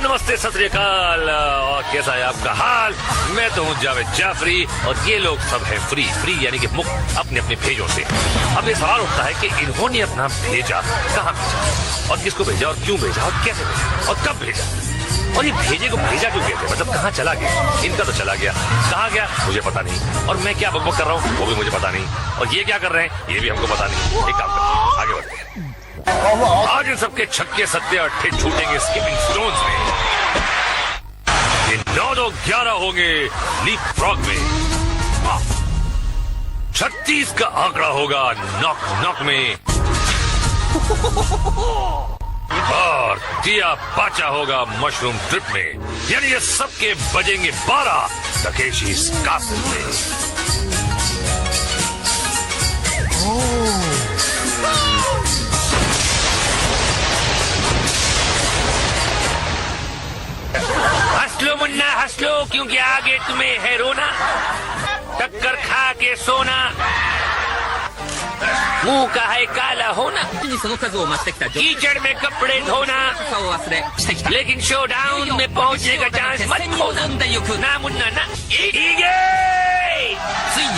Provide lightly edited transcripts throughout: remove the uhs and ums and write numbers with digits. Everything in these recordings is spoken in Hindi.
नमस्ते, सत श्री अकाल। और कैसा है आपका हाल? मैं तो हूँ जावेद जाफरी और ये लोग सब है फ्री यानी कि मुफ्त अपने अपने भेजों से। अब ये सवाल उठता है कि इन्होंने अपना भेजा कहाँ भेजा और किसको भेजा और क्यों भेजा और कैसे भेजा और कब भेजा और ये भेजे को भेजा क्यों कहते हैं, मतलब कहाँ चला गया। इनका तो चला गया, कहाँ गया मुझे पता नहीं, और मैं क्या बकबक कर रहा हूँ वो भी मुझे पता नहीं, और ये क्या कर रहे हैं ये भी हमको पता नहीं। एक काम करते हैं, आगे बढ़ते हैं। आज इन सबके छक्के सत्ते अट्ठे छूटेंगे स्किपिंग स्टोन्स में। ये 9-9-11 होंगे लीप फ्रॉग में। 36 का आंकड़ा होगा नॉक नॉक में। और दिया पाचा होगा मशरूम ट्रिप में। यानी ये सबके बजेंगे 12 तकेशी कासिल में। हंस लो मुन्ना हंस लो, क्योंकि आगे तुम्हें है रोना। टक्कर खा के सोना, मुंह का है काला होना, कीचड़ में कपड़े धोना, लेकिन शो डाउन में पहुंचने का चांस मत खोना। ना मुन्ना ना।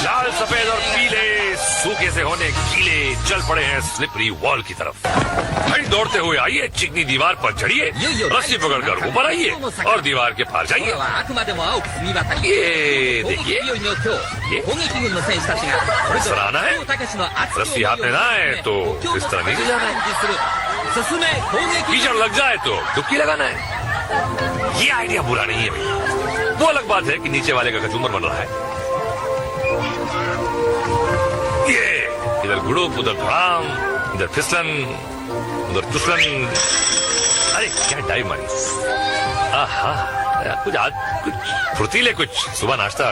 लाल सफेद और पीले सूखे से होने गीले चल पड़े हैं स्लिपरी वॉल की तरफ। भाई दौड़ते हुए आइए, चिकनी दीवार पर चढ़िए, रस्सी पकड़कर ऊपर आइए और दीवार के पार जाइए। ये देखिए, इस तरह आना है, रस्सी हाथ में ना आए तो इस तरह नीचे जाना है, कीचड़ लग जाए तो डुबकी लगाना है। ये आइडिया बुरा नहीं है भाई। वो अलग बात है कि नीचे वाले का कचूमर बन रहा है। ये इधर गुड़ुप, उधर धड़ाम, इधर फिसलन, उधर तुसलन। अरे क्या डाइव मारी। आहा, कुछ आज कुछ फुर्तीले, कुछ सुबह नाश्ता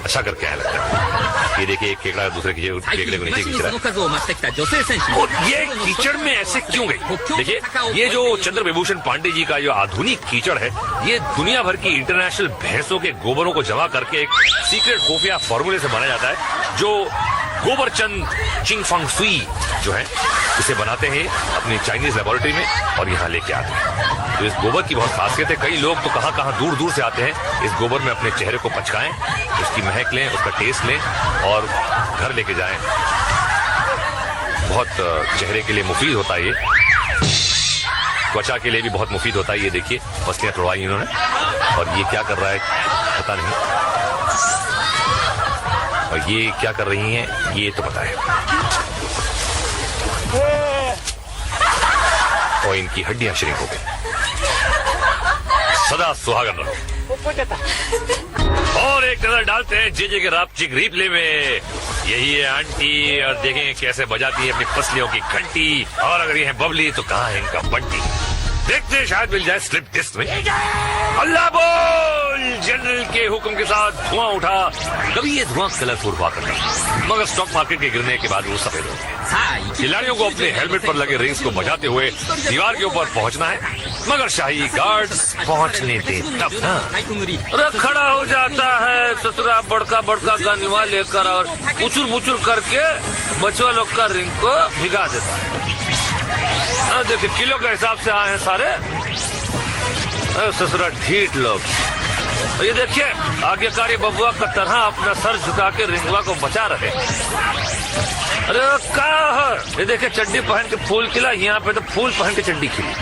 अच्छा करके आया लगता है। ये देखिए, एक केकड़ा दूसरे केकड़े को नीचे खींच रहा है। और ये कीचड़ में ऐसे क्यों गई? देखिए, ये जो चंद्र विभूषण पांडे जी का जो आधुनिक कीचड़ है, ये दुनिया भर की इंटरनेशनल भैंसों के गोबरों को जमा करके एक सीक्रेट खुफिया फॉर्मूले से बनाया जाता है, जो गोबरचंद चिंगफंग सुई जो है इसे बनाते हैं अपनी चाइनीज लेबोरेटरी में और यहाँ लेके आते हैं। तो इस गोबर की बहुत खासियत है। कई लोग तो कहाँ दूर दूर से आते हैं इस गोबर में अपने चेहरे को पचकाएं, उसकी महक लें, उसका टेस्ट लें और घर लेके जाएं। बहुत चेहरे के लिए मुफीद होता है ये, त्वचा के लिए भी बहुत मुफीद होता है। ये देखिए, मछलियां तोड़वाई इन्होंने और ये क्या कर रहा है पता नहीं, और ये क्या कर रही हैं ये तो पता है। और इनकी हड्डियां श्रिंक हो गई। सदा सुहागन रहो। और एक नजर डालते हैं जे के रापचिक रिप्ले में। यही है आंटी, और देखें कैसे बजाती है अपनी फसलियों की घंटी। और अगर ये है बबली तो कहाँ है इनका बंटी। देखते हैं शायद मिल जाए स्लिप डिस्क में। अल्लाह बोल। जनरल के हुक्म के साथ धुआं उठा। कभी ये धुआं कलरफुल हुआ करता, मगर स्टॉक मार्केट के गिरने के बाद वो सफेद हो गया। खिलाड़ियों को अपने हेलमेट पर लगे रिंग्स को बजाते हुए दीवार के ऊपर पहुंचना है, मगर शाही गार्ड्स पहुंचने दे तब ना। खड़ा हो जाता है ससुरा बड़का बड़का गनवा लेकर और मुचुर करके बचवा लोग का रिंग को भिगा देता है। देखिए, किलो के हिसाब से आए हैं सारे ससुरा ढीठ लोग। ये देखिए, आज्ञाकारी बबुआ का तरह अपना सर झुका के रिंगवा को बचा रहे। अरे क्या है? ये देखिए, चड्डी पहन के फूल खिला, यहाँ पे तो फूल पहन के चड्डी खिली।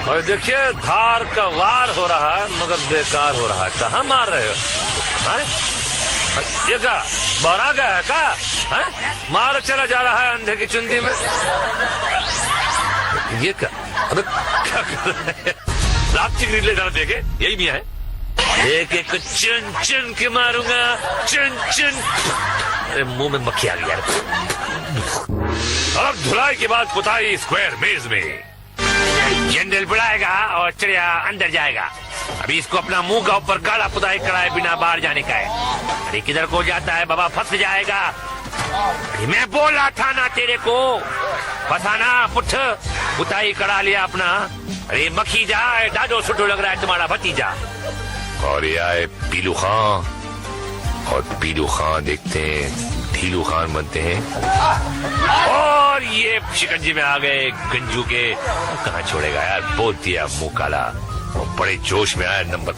और देखिए, धार का वार हो रहा है मगर बेकार हो रहा है। कहाँ मार रहे हो? ये क्या बड़ा गया है क्या? मार चला जा रहा है अंधे की चुंदी में। ये क्या? अरे क्या कर रहे हैं? रापचिक रिप्ले जरा देखे, यही भी है। एक एक चुन चुन के मारूंगा, चुन चुन। अरे मुंह में मक्खी आ गई यार। अब धुलाई के बाद पुताई स्क्वायर मेज में। जनरल बुलाएगा और चिड़िया अंदर जाएगा। अभी इसको अपना मुंह का ऊपर काला पुताई कराए बिना बाहर जाने का है। अरे किधर को जाता है बाबा, फंस जाएगा। मैं बोला था ना तेरे को, फसाना पुठ। पुताई करा लिया अपना। अरे मक्खी जाए, दादो सुटो लग रहा है तुम्हारा भतीजा। और ये आए पीलू खां, और पीलू खां देखते हैं ढीलू खान बनते हैं। और ये शिकंजी में आ गए गंजू के। कहाँ छोड़ेगा यार, बोल दिया मुंह काला। वो बड़े जोश में आया नंबर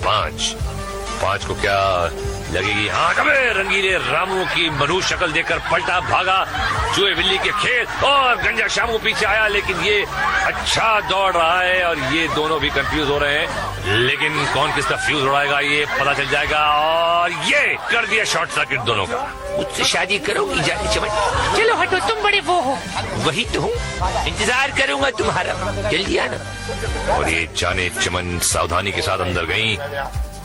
5 को क्या लगेगी हाँ कबे रंगीले रामू की मनु शक्ल देखकर पलटा भागा चूहे बिल्ली के खेल और गंजा शामू पीछे आया, लेकिन ये अच्छा दौड़ रहा है और ये दोनों भी कंफ्यूज हो रहे हैं, लेकिन कौन किसका फ्यूज उड़ाएगा ये पता चल जाएगा। और ये कर दिया शॉर्ट सर्किट दोनों का। मुझसे शादी करोगी जाने चमन? चलो हटो, तुम बड़े वो हो। वही तो हूँ, इंतजार करूंगा तुम्हारा, जल्दी आना। और ये जाने चमन सावधानी के साथ अंदर गई।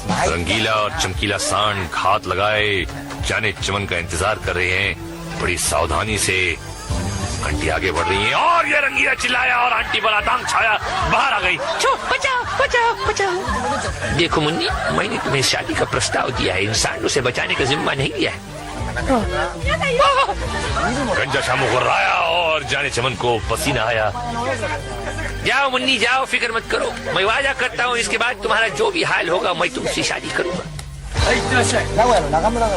रंगीला और चमकीला सांड घात लगाए जाने चमन का इंतजार कर रहे हैं। बड़ी सावधानी से आंटी आगे बढ़ रही है और ये रंगीला चिल्लाया और आंटी पर आतंक छाया, बाहर आ गई। बचाओ बचाओ बचाओ। देखो मुन्नी, मैंने तुम्हें शादी का प्रस्ताव दिया है, इंसानों से बचाने का जिम्मा नहीं लिया है। गंजा शामू को राया और जाने चमन को पसीना आया। जाओ मुन्नी जाओ, फिक्र मत करो, मैं वादा करता हूँ इसके बाद तुम्हारा जो भी हाल होगा मैं तुमसे शादी करूंगा।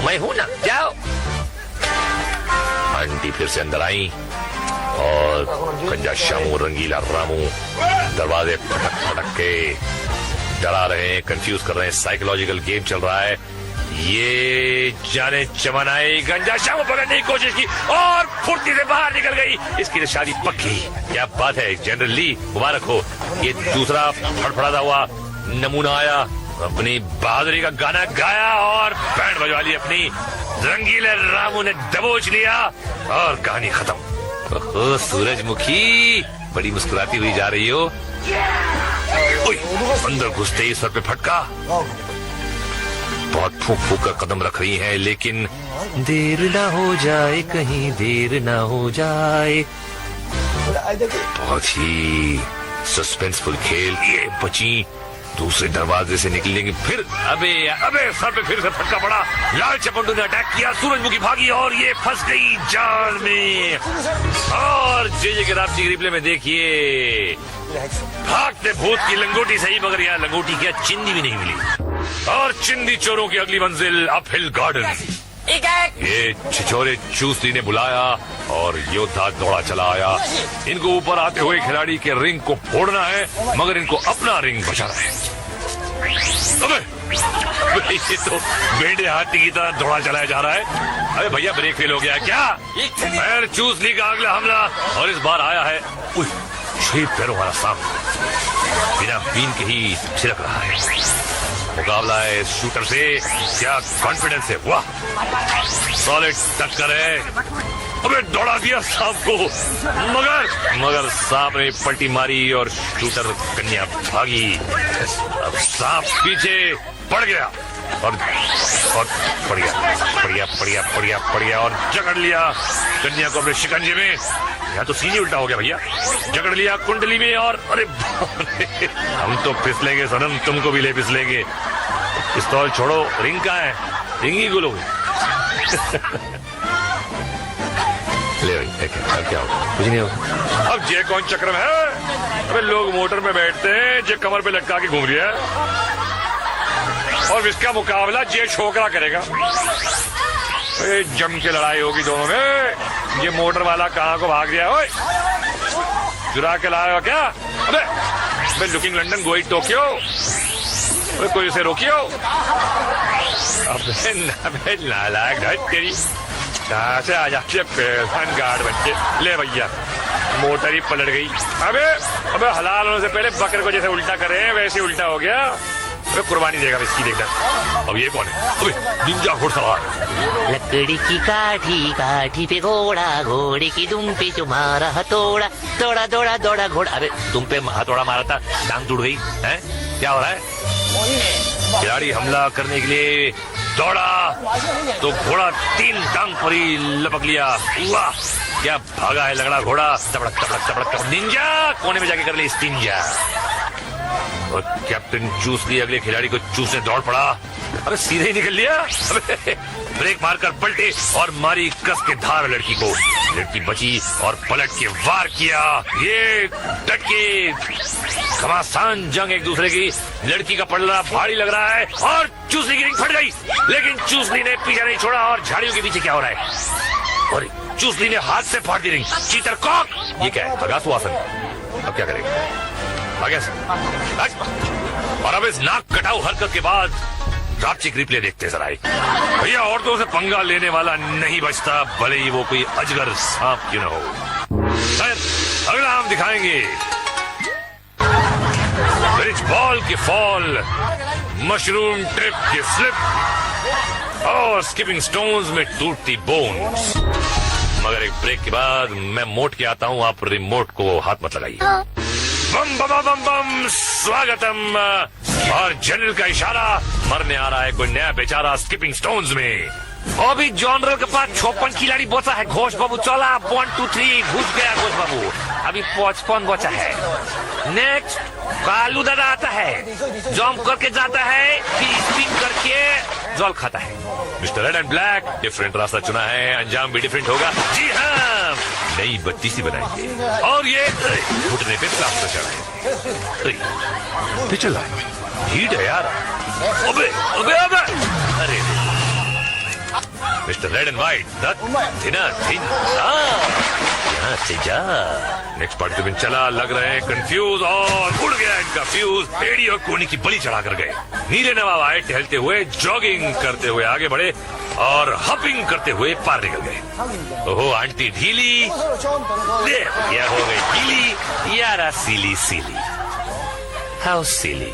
मैं हूँ ना, जाओ। आंटी फिर से अंदर आई और गंजा शामू रंगीला रामू दरवाजे फटक फटक के डरा रहे हैं, कंफ्यूज कर रहे हैं, साइकोलॉजिकल गेम चल रहा है। ये जाने चमन आई, गंजा शामू पकड़ने की कोशिश की और फुर्ती से बाहर निकल गई। इसकी तो शादी पक्की। क्या बात है, जनरल ली मुबारक हो। ये दूसरा फड़फड़ाता हुआ नमूना आया, अपनी बहादुरी का गाना गाया और बैंड बजवा ली अपनी। रंगीले रामू ने दबोच लिया और कहानी खत्म। ओहो सूरजमुखी, बड़ी मुस्कुराती हुई जा रही हो। अंदर घुसते ही सर पे फटका। बहुत फूक फूक कर कदम रख रही हैं, लेकिन देर ना हो जाए, कहीं देर ना हो जाए। बहुत ही सस्पेंसफुल खेल। ये बची दूसरे दरवाजे से निकलेंगे फिर। अबे सर पे फिर से फटका पड़ा। लाल चपंडू ने अटैक किया, सूरजमुखी भागी और ये फंस गई जाल में। और जे के रात की रिप्ले में देखिए, भागते भूत की लंगोटी सही, मगर यहाँ लंगोटी क्या चिंदी भी नहीं मिली। और चिंदी चोरों की अगली मंजिल अपहिल गार्डन। ये छिछोरे चूसली ने बुलाया और योद्धा दौड़ा चला आया। इनको ऊपर आते हुए खिलाड़ी के रिंग को फोड़ना है, मगर इनको अपना रिंग बचाना है। अबे ये तो बेड़े हाथी की तरह दौड़ा चलाया जा रहा है। अरे भैया ब्रेक फेल हो गया क्या? पैर चूसली का अगला हमला और इस बार आया है 6 पैरों वाला सांप, बिना बीन के ही छिड़क रहा है। मुकाबला है शूटर से, क्या कॉन्फिडेंस है, वाह सॉलिड टक्कर है। अबे दौड़ा दिया सांप को, मगर सांप ने पलटी मारी और शूटर कन्या भागी। अब सांप पीछे पड़ गया और पड़ गया और जकड़ लिया कन्या को अपने शिकंजे में। यहाँ तो सीने उल्टा हो गया भैया, जकड़ लिया कुंडली में और अरे हम तो फिसलेंगे सनम, तुमको भी ले फिसलेंगे। पिस्तौल छोड़ो, रिंग कहाँ है? रिंग ही गुलोगे। ले भाई, अब क्या होगा? कुछ नहीं होगा। अब ये कौन चक्र में है? अबे लोग मोटर में बैठते हैं, जे कमर पे लटका के घूम रही है और इसका मुकाबला जे छोकरा करेगा। जम के लड़ाई होगी दोनों में। ये मोटर वाला कहाँ को भाग गया? ओए चुरा के लाया हो क्या? अबे लुकिंग लंदन गोइंग टोक्यो, कोई उसे रोकियो। अबे नालायक तेरी, कहाँ से आ जाते पहलवान गार्ड बच्चे। ले भैया, मोटर ही पलट गई। अबे हलाल होने से पहले बकर को जैसे उल्टा करे वैसे उल्टा हो गया। अबे कुर्बानी देगा इसकी, देखना। अब ये कौन है? अबे निंजा घुड़सवार। लकड़ी की काठी पे घोड़ा, घोड़े की दुम पे तुम्हारा हथौड़ा, दौड़ा दौड़ा दौड़ा घोड़ा। अबे तुम पे हथौड़ा मारा था, टांग टूट गई है? क्या हो रहा है? खिलाड़ी हमला करने के लिए दौड़ा तो घोड़ा 3 टांग पर ही लपक लिया। वाह क्या भागा है लगड़ा घोड़ा। तबड़क तबड़क तबड़क तबड़क। निंजा कोने में जाके कर ले स्टिंजा। और कैप्टन चूसली अगले खिलाड़ी को चूसने दौड़ पड़ा। अबे सीधे ही निकल लिया। अबे ब्रेक मारकर पलटे और मारी कस के धार लड़की को। लड़की बची और पलट के वार किया। ये डट के घमासान जंग एक दूसरे की। लड़की का पलड़ा भारी लग रहा है और चूसली की रिंग फट गई, लेकिन चूसली ने पीछा नहीं छोड़ा। और झाड़ियों के पीछे क्या हो रहा है? और चूसली ने हाथ से फाड़ दी रिंग। चीतर कॉक। ये क्या है? अगासुआसन। अब क्या करेगा? आगे से। और अब इस नाक कटाऊ हरकत के बाद ड्रापचिक रिप्ले देखते जरा एक। भैया औरतों से पंगा लेने वाला नहीं बचता, भले ही वो कोई अजगर सांप क्यों न हो। खैर, अगला हम दिखाएंगे ब्रिज बॉल के फॉल, मशरूम ट्रिप के स्लिप और स्किपिंग स्टोन्स में टूटती बोन्स। मगर एक ब्रेक के बाद मैं मोट के आता हूँ, आप रिमोट को हाथ मत लगाइए। बम बम बम बम, स्वागतम। और जनरल का इशारा, मरने आ रहा है कोई नया बेचारा स्किपिंग स्टोन्स में। अभी जनरल के पास 56 खिलाड़ी बचा है। घोष बाबू चला, 1 2 3 घुस गया घोष बाबू। अभी 55 बचा है। नेक्स्ट कालू दादा आता है, जंप करके जाता है, फिर स्पिन करके जल खाता है। Mister red and black different रास्ता चुना है, अंजाम भी डिफरेंट होगा। जी हाँ, नई बत्ती सी बनाएंगे और ये घुटने पे प्लास्टर चढ़ाएंगे। पिछल हीट है यार। अबे अबे अबे, अरे मिस्टर रेड एंड व्हाइट, यहाँ से जा। नेक्स्ट पार्टिसिपेंट चला, लग रहे हैं कंफ्यूज और उड़ गया इनका फ्यूज। एड़ी और कोनी की बलि चढ़ा कर गए। नीले नवाब आए टहलते हुए, जॉगिंग करते हुए आगे बढ़े और हपिंग करते हुए पार निकल गए। ओहो आंटी ढीली, यह हो गई ढीली। यारा सीली सीली, हाउ सीली।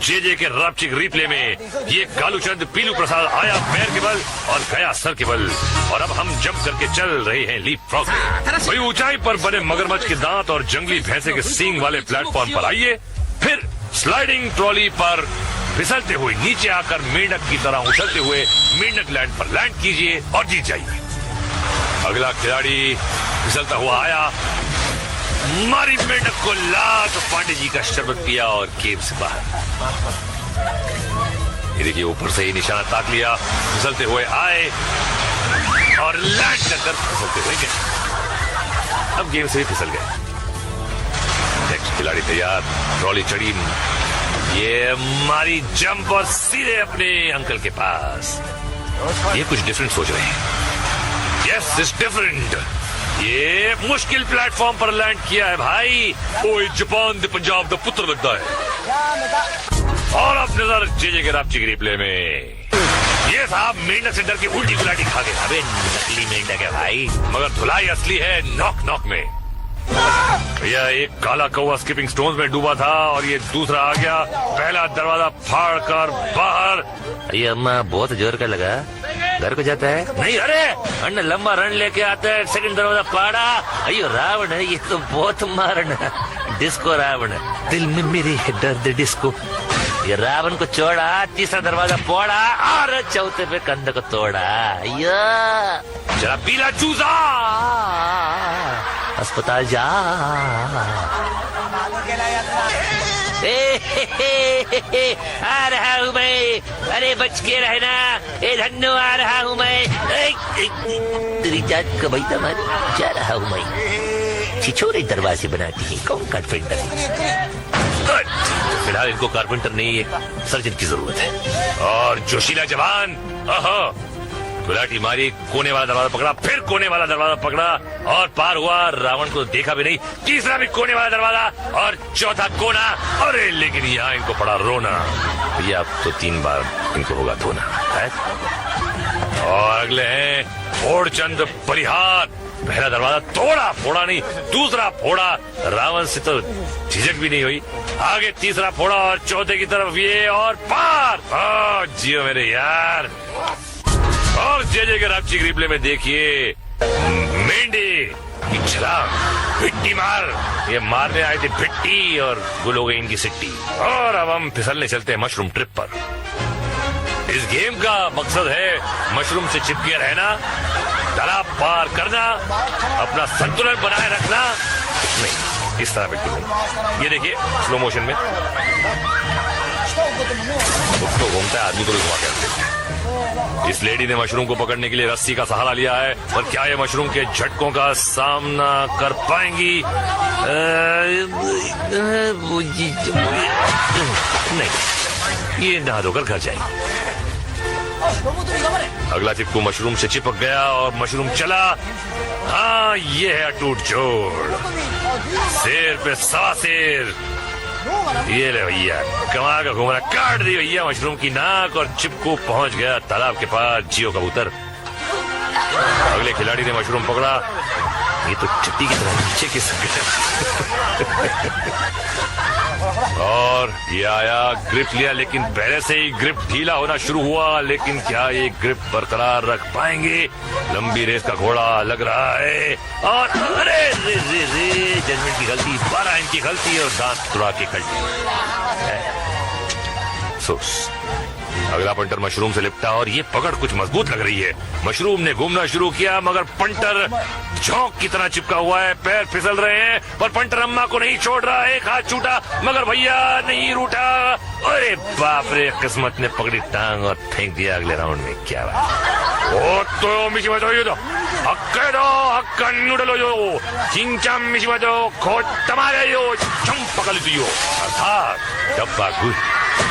जेजे के ड्रापचिक रिप्ले में ये कालूचंद पीलू प्रसाद आया पैर के बल और गया सर के बल। और अब हम जंप करके चल रहे हैं लीप फ्रॉग। वही ऊंचाई पर बने मगरमच्छ के दांत और जंगली भैंसे के सींग वाले प्लेटफॉर्म पर आइए, फिर स्लाइडिंग ट्रॉली पर फिसलते हुए नीचे आकर मेंढक की तरह उछलते हुए मेंढक लैंड पर लैंड कीजिए और जीत जाइए। अगला खिलाड़ी फिसलता हुआ आया, मारी मेंढक को लात, पांडे जी का शरबत पिया और गेम से बाहर। ये देखिए ऊपर से ही निशाना ताक लिया, फिसलते हुए आए और लैंड कर फिसलते हुए गए। अब गेम से भी फिसल गए। नेक्स्ट खिलाड़ी तैयार, ट्रॉली चढ़ी, ये मारी जंप और सीधे अपने अंकल के पास। ये कुछ डिफरेंट सोच रहे हैं। Yes it's different. ये मुश्किल प्लेटफॉर्म पर लैंड किया है भाई। ओए जापान दे पंजाब दा पुत्र लगता है। और अब नजर जेजे के ड्रापचिक रिप्ले में। ये साहब मेंढक से डर के उल्टी गुलाटी खा गए। अबे नकली मेंढक है भाई, मगर धुलाई असली है नॉक नॉक में। भैया एक काला कौवा स्किपिंग स्टोन्स में डूबा था और ये दूसरा आ गया, पहला दरवाजा फाड़ कर बाहर। ये अम्मा बहुत जोर का लगा, घर को जाता है नहीं। अरे अन्ना लंबा रन लेके आता है, सेकंड दरवाजा पाड़ा। अयो रावण है ये तो, बहुत मारन है। डिस्को रावण, दिल में मेरे है दर्द डिस्को। ये रावण को छोड़ा, तीसरा दरवाजा फोड़ा और चौथे पे कंध को तोड़ा। जरा पीला चूजा, अस्पताल जा। आ रहा हूँ मैं, अरे बच के रहना। ए धन्नो आ रहा हूँ मैं। तेरी जात का भाई तमारी जा रहा हूँ मैं। छिछोरे दरवाजे बनाती है कौन कारपेंटर। फिलहाल इनको कारपेंटर नहीं, एक सर्जन की जरूरत है। और जोशीला जवान गुलाटी मारी, कोने वाला दरवाजा पकड़ा, फिर कोने वाला दरवाजा पकड़ा और पार हुआ। रावण को देखा भी नहीं, तीसरा भी कोने वाला दरवाजा और चौथा कोना। अरे लेकिन यहाँ इनको पड़ा रोना। भैया अब तो 3 बार इनको होगा धोना है। और अगले हैं ओड़चंद परिहार। पहला दरवाजा तोड़ा, फोड़ा नहीं, दूसरा फोड़ा। रावण से तो झिझक भी नहीं हुई। आगे तीसरा फोड़ा और चौथे की तरफ ये और पार। जियो मेरे यार। और जेजे के ड्रापचिक रिप्ले में देखिए मेंढे की छलांग, भिट्टी मार। ये मारने आए थे भिट्टी और गुल हो गई इनकी सिट्टी। और अब हम फिसलने चलते हैं मशरूम ट्रिप पर। इस गेम का मकसद है मशरूम से चिपके रहना, तालाब पार करना, अपना संतुलन बनाए रखना। नहीं इस तरह बिल्कुल नहीं। ये देखिए स्लो मोशन में तो घूमता है, आदमी को भी घुमा के रखते हैं। इस लेडी ने मशरूम को पकड़ने के लिए रस्सी का सहारा लिया है, पर क्या ये मशरूम के झटकों का सामना कर पाएंगी? नहीं, ये नहा धोकर घर जाएंगी। अगला चिपकू मशरूम से चिपक गया और मशरूम चला। हाँ, ये है अटूट जोड़। शेर पे सवा शेर। ये ले भैया, कमाल का घुमरा काट दी भैया मशरूम की नाक और चिपकू पहुंच गया तालाब के पास जियो कबूतर। अगले खिलाड़ी ने मशरूम पकड़ा। ये तो चट्टी की तरह नीचे खिसक गया और ये आया, ग्रिप लिया, लेकिन पहले से ही ग्रिप ढीला होना शुरू हुआ। लेकिन क्या ये ग्रिप बरकरार रख पाएंगे? लंबी रेस का घोड़ा लग रहा है और अरे रे रे रे, जजमेंट की गलती, 12 इंच की गलती और दांत तुड़ा के गलती। अगला पंटर मशरूम से लिपटा और ये पकड़ कुछ मजबूत लग रही है। मशरूम ने घूमना शुरू किया मगर पंटर झोंक की तरह चिपका हुआ है। पैर फिसल रहे हैं पर पंटर अम्मा को नहीं छोड़ रहा है। एक हाथ छूटा मगर भैया नहीं रूठा। अरे बाप रे, किस्मत ने पकड़ी टांग और फेंक दिया अगले राउंड में। क्या बात। ओ तो मिशिमतो यो हक्केदो हक्कन्नुडलो यो चिंचम मिशिमतो खोट तमारे यो चंपकल यो। अर्थात डब्बा गुड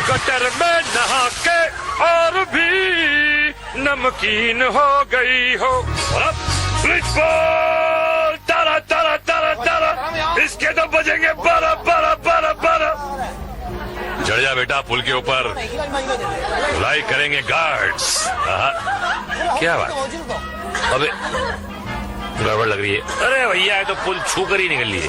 कटर में नहा के और भी नमकीन हो गई हो। और अब स्विच बॉल, तारा तारा तारा तारा, इसके तो बजेंगे 12 12 12 12। चढ़ जा बेटा पुल के ऊपर, धुलाई करेंगे गार्ड्स। क्या बात, अबे गड़बड़ लग रही है। अरे भैया, ये तो पुल छू कर ही निकल लिए।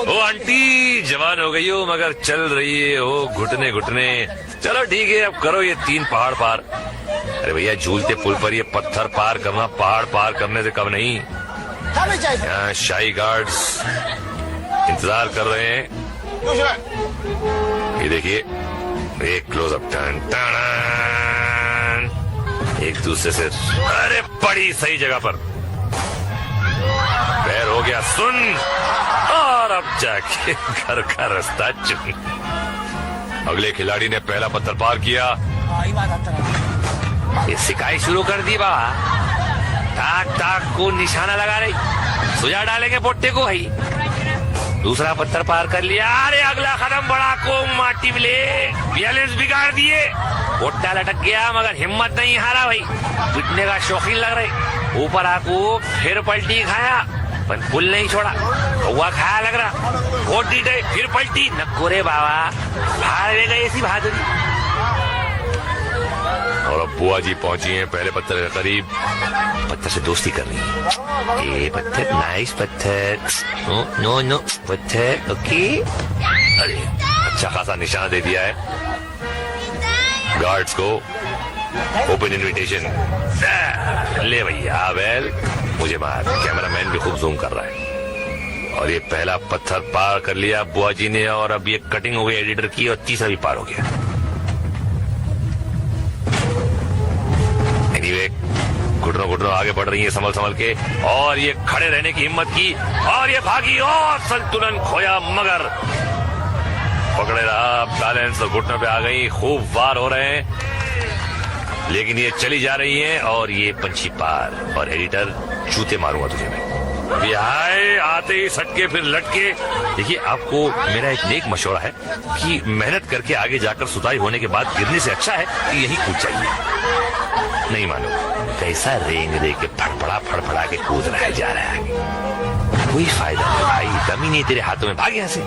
ओ आंटी, जवान हो गई हो मगर चल रही है हो घुटने घुटने। चलो ठीक है, अब करो ये 3 पहाड़ पार। अरे भैया, झूलते पुल पर ये पत्थर पार करना पहाड़ पार करने से कम नहीं। यहाँ शाही गार्ड्स इंतजार कर रहे हैं। ये देखिए, एक क्लोजअप, टन टन, एक दूसरे से। अरे बड़ी सही जगह पर पैर हो गया सुन, और अब जाके घर का रास्ता चुन। अगले खिलाड़ी ने पहला पत्थर पार किया। ये सिकाई शुरू कर दी बाबा। ताक ताक को निशाना लगा रही, सुझा डालेंगे पोट्टे को भाई। दूसरा पत्थर पार कर लिया। अरे अगला कदम बड़ा को माटी मिले, बैलेंस बिगाड़ दिए। पोट्टा लटक गया मगर हिम्मत नहीं हारा भाई, पिटने का शौकीन लग रहे। ऊपर आको फिर पलटी खाया पर पुल नहीं छोड़ा। हुआ खाया लग रहा, वोट दी गए फिर पलटी। नकोरे बाबा, भाड़ ले गए ऐसी बहादुरी। और अब बुआ जी पहुंची हैं पहले पत्थर के करीब। पत्थर से दोस्ती कर रही है। ये पत्थर नाइस पत्थर, नो नो नो पत्थर, ओके। अरे अच्छा खासा निशान दे दिया है गार्ड्स को। Open invitation. ले भैया वेल, मुझे मार। कैमरामैन भी खूब जूम कर रहा है। और ये पहला पत्थर पार कर लिया बुआ जी ने और अब ये कटिंग हो गई एडिटर की और तीसरा भी पार हो गया। एनीवे, घुटनों घुटनों आगे बढ़ रही है संभल संभल के, और ये खड़े रहने की हिम्मत की और ये भागी और संतुलन खोया मगर पकड़े रहा। बैलेंस और घुटनों पे आ गई। खूब वार हो रहे हैं लेकिन ये चली जा रही है और ये पंछी पार। और एडिटर, जूते मारूंगा तुझे मैं। हाय, आते ही सटके फिर लटके। देखिए, आपको मेरा एक नेक मशवरा है कि मेहनत करके आगे जाकर सुताई होने के बाद गिरने से अच्छा है कि यही कूद जाइए। नहीं मानो, कैसा रेंग दे के फड़फड़ा के कूद रहा जा रहा है। कोई फायदा नहीं भाई, दम ही नहीं तेरे हाथों में, भाग यहाँ से।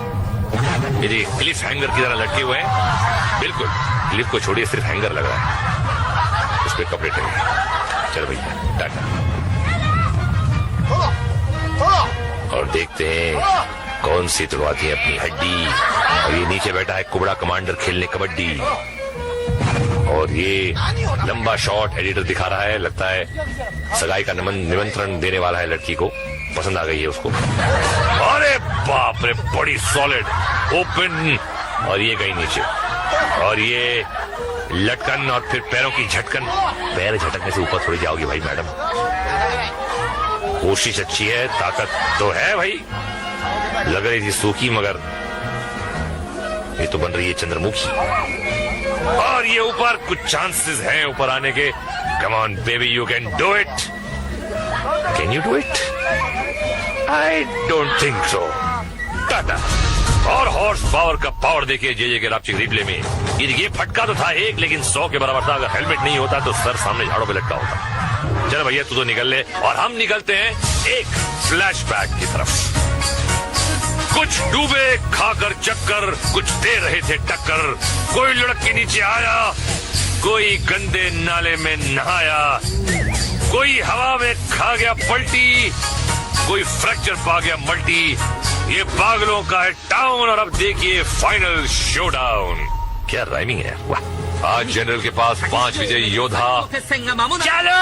मेरे क्लिफ हैंगर की तरह लटके हुए हैं। बिल्कुल, क्लिफ को छोड़िए, सिर्फ हैंगर लग रहा है, उस पे कपड़े टंगे। चलो भैया, टाटा। और देखते हैं कौन सी तुड़वाती है अपनी हड्डी। और ये नीचे बैठा है कुबड़ा कमांडर खेलने कबड्डी। और ये लंबा शॉट एडिटर दिखा रहा है, लगता है सगाई का निमंत्रण देने वाला है लड़की को। पसंद आ गई है उसको। अरे बाप रे, बड़ी सॉलिड ओपन। और ये गई नीचे और ये लटकन और फिर पैरों की झटकन। पैर झटकने से ऊपर थोड़ी जाओगी भाई मैडम। कोशिश अच्छी है, ताकत तो है भाई। लग रही थी सूखी मगर ये तो बन रही है चंद्रमुखी। और ये ऊपर कुछ चांसेस हैं ऊपर आने के। Come on baby, you can do it. Can you do it? I don't think so. Tata. और हॉर्स पावर का पावर देखिए जे के लापची रिप्ले में। ये फटका तो था एक, लेकिन 100 के बराबर था। अगर हेलमेट नहीं होता तो सर सामने झाड़ों पे लटका होता। चल भैया तू तो निकल ले, और हम निकलते हैं एक फ्लैशबैक की तरफ। कुछ डूबे खाकर चक्कर, कुछ दे रहे थे टक्कर। कोई लुढ़क के नीचे आया, कोई गंदे नाले में नहाया, कोई हवा में खा गया पलटी, कोई फ्रैक्चर पा गया मल्टी। ये पागलों का है टाउन, और अब देखिए फाइनल शोडाउन। क्या राइमिंग है, वाह। आज जनरल के पास 5 विजयी योद्धा। चलो,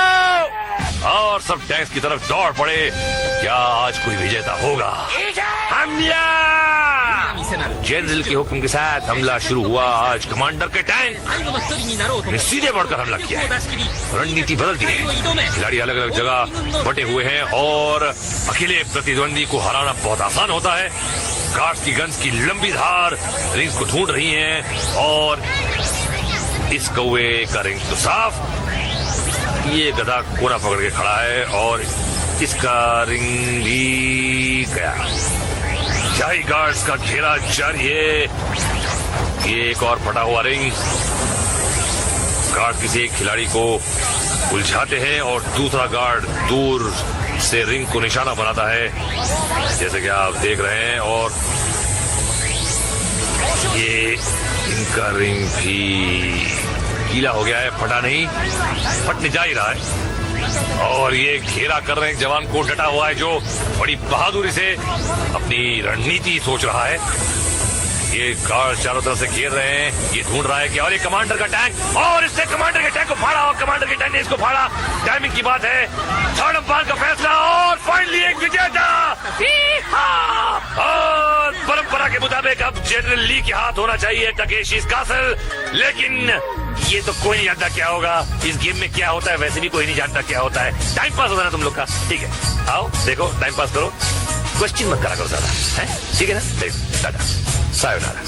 और सब टैंक्स की तरफ दौड़ पड़े। क्या आज कोई विजेता होगा? हमला! जनरल के हुक्म के साथ हमला शुरू हुआ। आज कमांडर के टैंक ने सीधे बढ़कर हमला किया है। रणनीति बदल दी है। खिलाड़ी अलग अलग जगह बटे हुए हैं, और अकेले प्रतिद्वंदी को हराना बहुत आसान होता है। गार्ड्स की गन्स की लंबी धार रिंग्स को ढूंढ रही हैं, और इस कौवे का रिंग तो साफ। ये गधा कोना पकड़ के खड़ा है, और इसका रिंग भी गया। शाही गार्ड्स का घेरा जारी है। ये एक और फटा हुआ रिंग। गार्ड किसी एक खिलाड़ी को उलझाते हैं, और दूसरा गार्ड दूर से रिंग को निशाना बनाता है, जैसे कि आप देख रहे हैं। और ये इनका रिंग भी गीला हो गया है, फटा नहीं, फटने जा ही रहा है। और ये घेरा कर रहे हैं जवान को, डटा हुआ है, जो बड़ी बहादुरी से अपनी रणनीति सोच रहा है। ये गार्ड चारों तरफ से घेर रहे हैं। ये ढूंढ रहा है कि, और ये कमांडर का टैंक, और इसने कमांडर के टैंक को फाड़ा, और कमांडर के टैंक ने इसको फाड़ा। टाइमिंग की बात है। थर्ड अंपायर का फैसला, और फाइनली एक विजेता। और परंपरा के मुताबिक अब जनरल ली के हाथ होना चाहिए टकेशी's कासल, लेकिन ये तो कोई नहीं जानता क्या होगा। इस गेम में क्या होता है वैसे भी कोई नहीं जानता क्या होता है। टाइम पास होता है ना तुम लोग का, ठीक है? आओ देखो, टाइम पास करो, क्वेश्चन मत करा करो ज्यादा, है ठीक है ना? टाटा, सायोनारा।